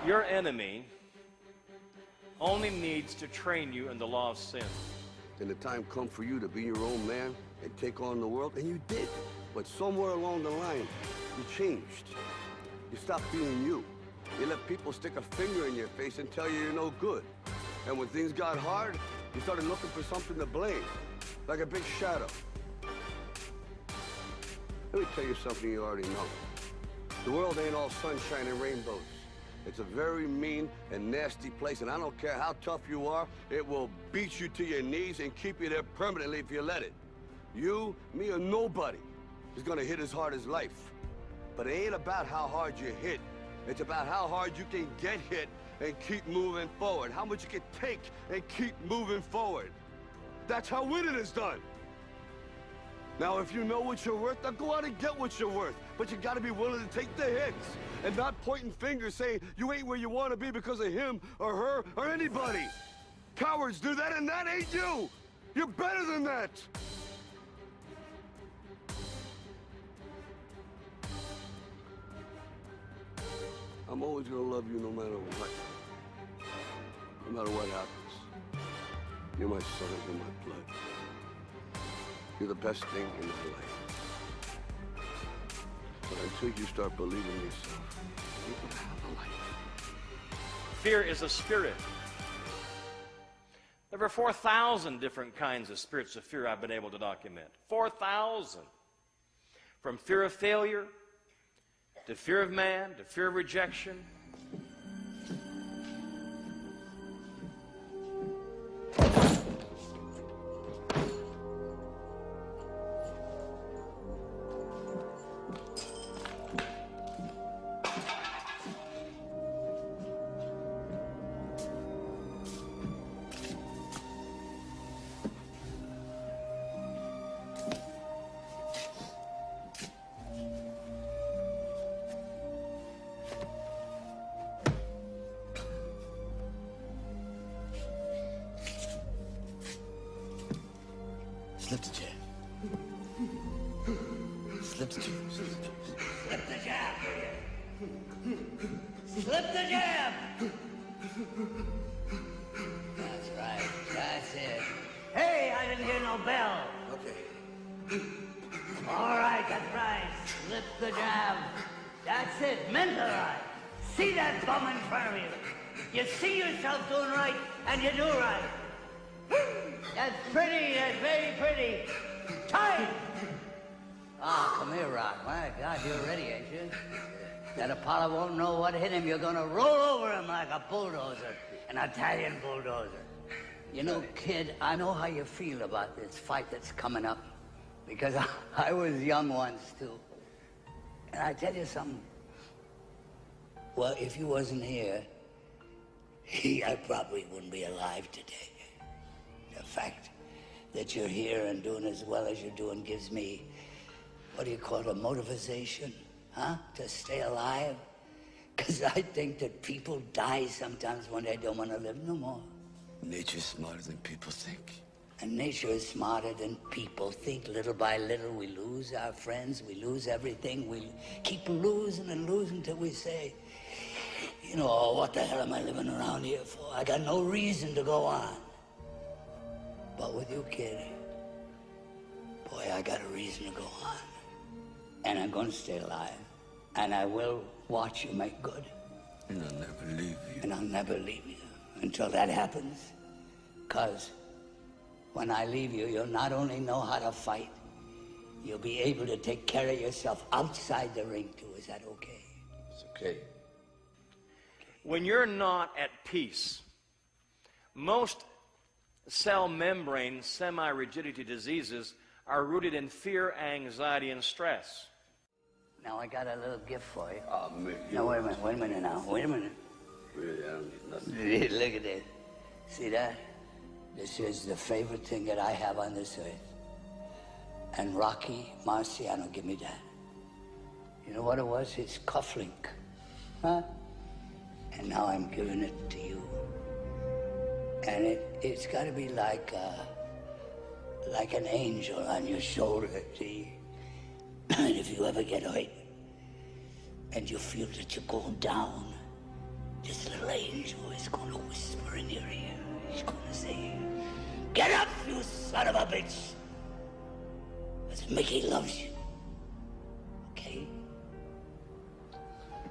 Your enemy only needs to train you in the law of sin. Then the time come for you to be your own man and take on the world, and you did. But somewhere along the line, you changed. You stopped being you. You let people stick a finger in your face and tell you you're no good. And when things got hard, you started looking for something to blame, like a big shadow. Let me tell you something you already know. The world ain't all sunshine and rainbows. It's a very mean and nasty place, and I don't care how tough you are, it will beat you to your knees and keep you there permanently if you let it. You, me, or nobody is gonna hit as hard as life. But it ain't about how hard you hit. It's about how hard you can get hit and keep moving forward. How much you can take and keep moving forward. That's how winning is done. Now, if you know what you're worth, then go out and get what you're worth. But you gotta be willing to take the hits and not pointing fingers saying you ain't where you want to be because of him or her or anybody. Cowards do that, and that ain't you. You're better than that. I'm always gonna love you no matter what. No matter what happens. You're my son, you're my blood. You're the best thing in my life. But until you start believing yourself, you don't have a life. Fear is a spirit. There are 4,000 different kinds of spirits of fear I've been able to document. 4,000. From fear of failure, to fear of man, to fear of rejection. Slip the jab. Slip the jab. Slip the jab. Slip the jab. That's right. That's it. Hey, I didn't hear no bell. Okay. All right, that's right. Slip the jab. That's it. Mentalize. See that bum in front of you. You see yourself doing right, and you do right. That's pretty. That's very pretty. Tight. Ah, come here, Rock. My God, you're ready, ain't you? That Apollo won't know what hit him. You're gonna roll over him like a bulldozer, an Italian bulldozer. You know, kid, I know how you feel about this fight that's coming up, because I was young once, too. And I tell you something. Well, if you wasn't here, I probably wouldn't be alive today. The fact that you're here and doing as well as you're doing gives me, what do you call it, a motivation, huh? To stay alive. Because I think that people die sometimes when they don't want to live no more. Nature's smarter than people think. And nature is smarter than people think. Little by little, we lose our friends, we lose everything. We keep losing and losing till we say, you know, oh, what the hell am I living around here for? I got no reason to go on. But with you, kid, boy, I got a reason to go on. And I'm going to stay alive. And I will watch you make good. And I'll never leave you. And I'll never leave you until that happens. Because when I leave you, you'll not only know how to fight, you'll be able to take care of yourself outside the ring, too. Is that okay? It's okay. When you're not at peace, most cell membrane semi-rigidity diseases are rooted in fear, anxiety, and stress. Now, I got a little gift for you. Oh, man. Now, wait a minute now. Wait a minute. Really, I don't need nothing. Look at this. See that? This is the favorite thing that I have on this earth. And Rocky Marciano gave me that. You know what it was? His cufflink. Huh? And now I'm giving it to you. And it's got to be like an angel on your shoulder, see? And if you ever get hurt and you feel that you're going down, this little angel is gonna whisper in your ear. He's gonna say, "Get up, you son of a bitch! Because Mickey loves you." Okay?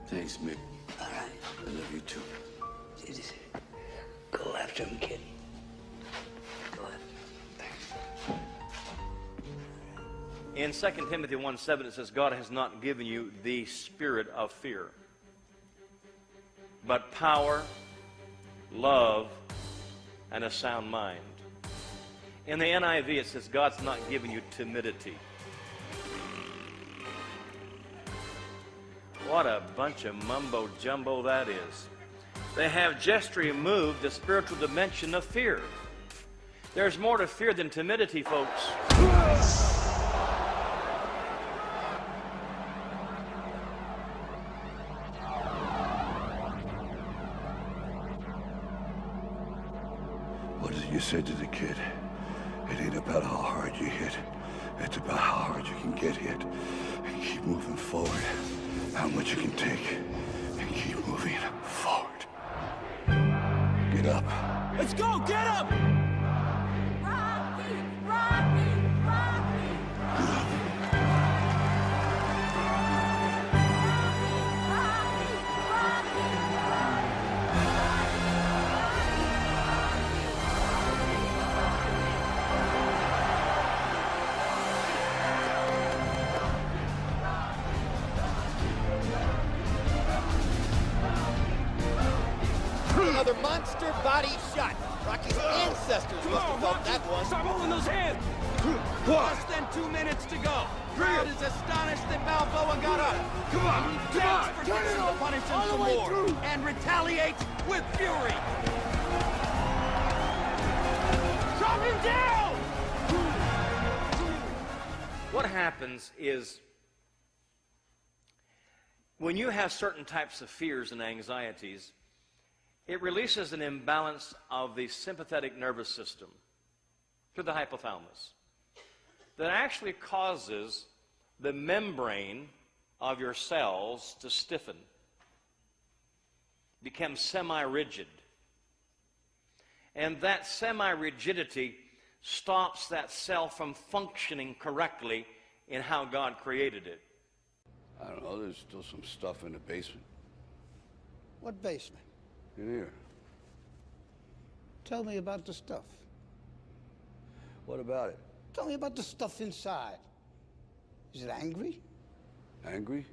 Thanks, Mick. All right. I love you too. Go after him, kid. Go after him. Thanks. In 2 Timothy 1:7, it says, God has not given you the spirit of fear, but power, love, and a sound mind. In the NIV, it says, God's not given you timidity. What a bunch of mumbo-jumbo that is. They have just removed the spiritual dimension of fear. There's more to fear than timidity, folks. What is it you said to the kid? It ain't about how hard you hit. It's about how hard you can get hit. And keep moving forward. How much you can take. And keep moving forward. Get up. Let's go! Get up! Rocky! Rocky! Rocky! Another monster body shot. Rocky's ancestors must have felt that one. Stop holding those hands! Less than 2 minutes to go. Crowd is astonished that Balboa got up. Come on! He begs for Dixon to punish him some more and retaliates with fury. Drop him down! What happens is, when you have certain types of fears and anxieties, it releases an imbalance of the sympathetic nervous system through the hypothalamus that actually causes the membrane of your cells to stiffen, become semi-rigid. And that semi-rigidity stops that cell from functioning correctly in how God created it. I don't know, there's still some stuff in the basement. What basement? In here. Tell me about the stuff. What about it? Tell me about the stuff inside. Is it angry? Angry?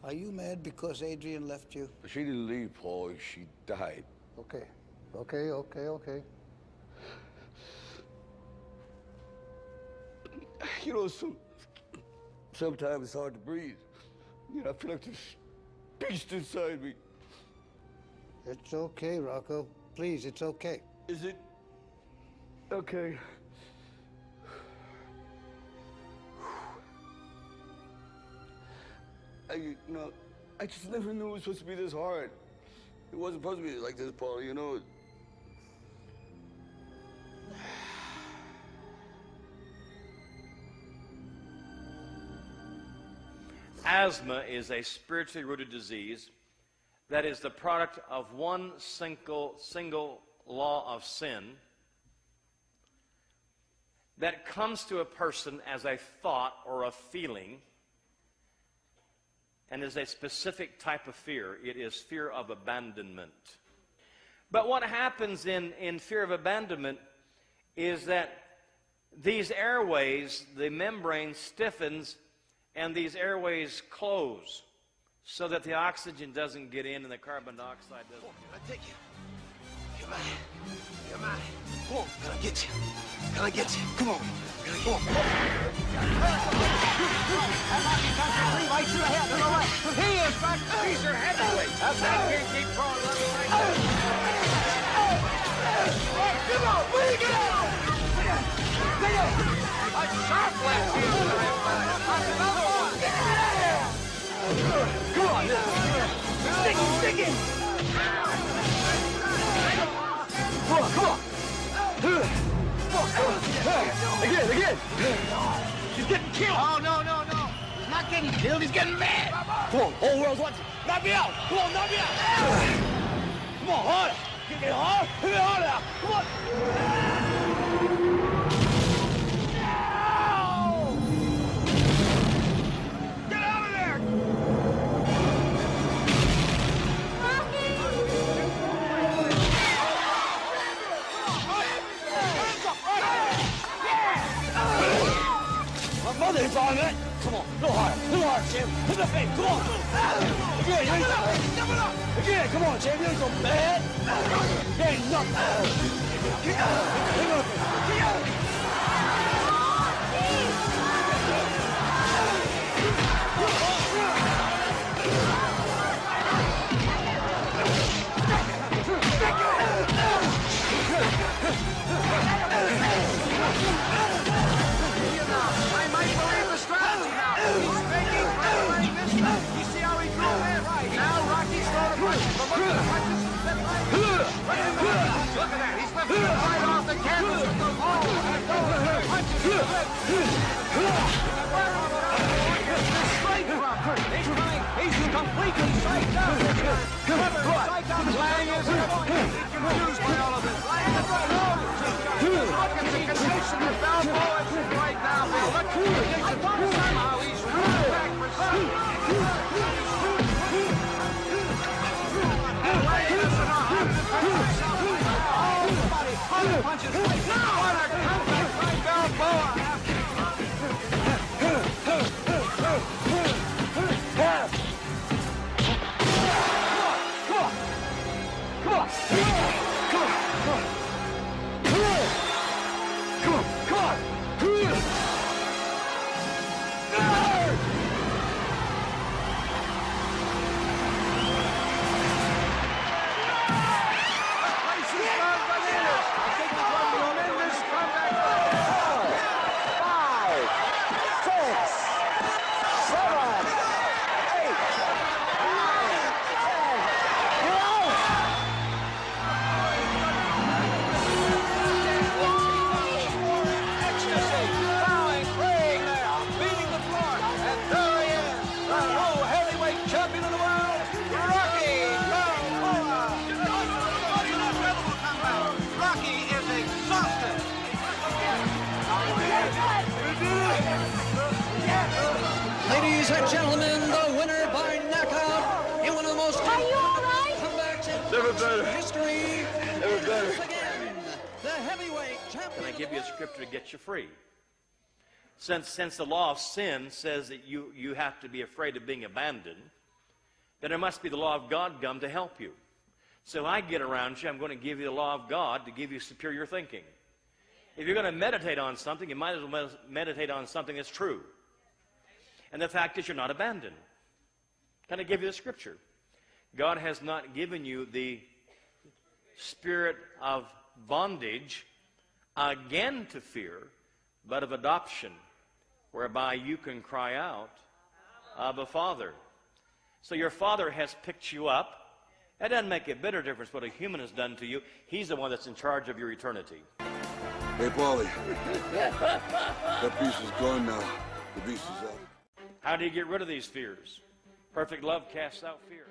Are you mad because Adrian left you? She didn't leave, Paul. She died. Okay. You know, sometimes it's hard to breathe. You know, I feel like this beast inside me. It's okay, Rocco. Please, it's okay. Is it okay? I just never knew it was supposed to be this hard. It wasn't supposed to be like this, Paul, you know. Asthma is a spiritually rooted disease that is the product of one single law of sin that comes to a person as a thought or a feeling and is a specific type of fear. It is fear of abandonment. But what happens in fear of abandonment is that these airways, the membrane stiffens and these airways close so that the oxygen doesn't get in and the carbon dioxide doesn't. Can I take you? Come on. Come on. Come on. Can I get you? Can I get you? Come on. Can I get you? Right through the head. To the right. He is back. He's your heavyweight. That's how you keep throwing left and right. Come on. Bring it out. Bring it. A sharp left here. Another one. Come on. Stick it. Come on. Again. He's getting killed. Oh, no. He's not getting killed. He's getting mad. Come on, whole world's watching. Knock me out. Come on, knock me out. Come on, hard. Get hard. Hit it hard out. Come on. Get out of there. My mother is on it. Come on, a little harder, Jim. Hit the face, come on. Again, again, come on, Jim. You ain't so bad. You ain't nothing. I might believe the strategy now. He's faking right this time. You see how he drew in? Right. Now Rocky's throwing a punch. But look at the punches. Look at that. He's lifting it right off the canvas with the low. And those punches to the lip. Where is this straight from? He's coming. He's completely straight down. Clever. Straight down. Lang is confused by all of this. Lang is right on. Look at the condition of Balboa right now, Bill. Look, somehow he's running back for some. And Ray doesn't know how to defend himself right now. Somebody punches right now. What a comeback by Balboa. Ladies and gentlemen, the winner by knockout in one of the most comebacks in history. Again, the heavyweight champion. And I give you a scripture to get you free. Since the law of sin says that you have to be afraid of being abandoned, then there must be the law of God come to help you. So I get around you, I'm going to give you the law of God to give you superior thinking. If you're going to meditate on something, you might as well meditate on something that's true. And the fact is you're not abandoned. Can I give you the scripture? God has not given you the spirit of bondage again to fear, but of adoption, whereby you can cry out, Abba, Father. So your Father has picked you up. That doesn't make a bit of difference what a human has done to you. He's the one that's in charge of your eternity. Hey, Paulie. That beast is gone now. The beast is out. How do you get rid of these fears? Perfect love casts out fear.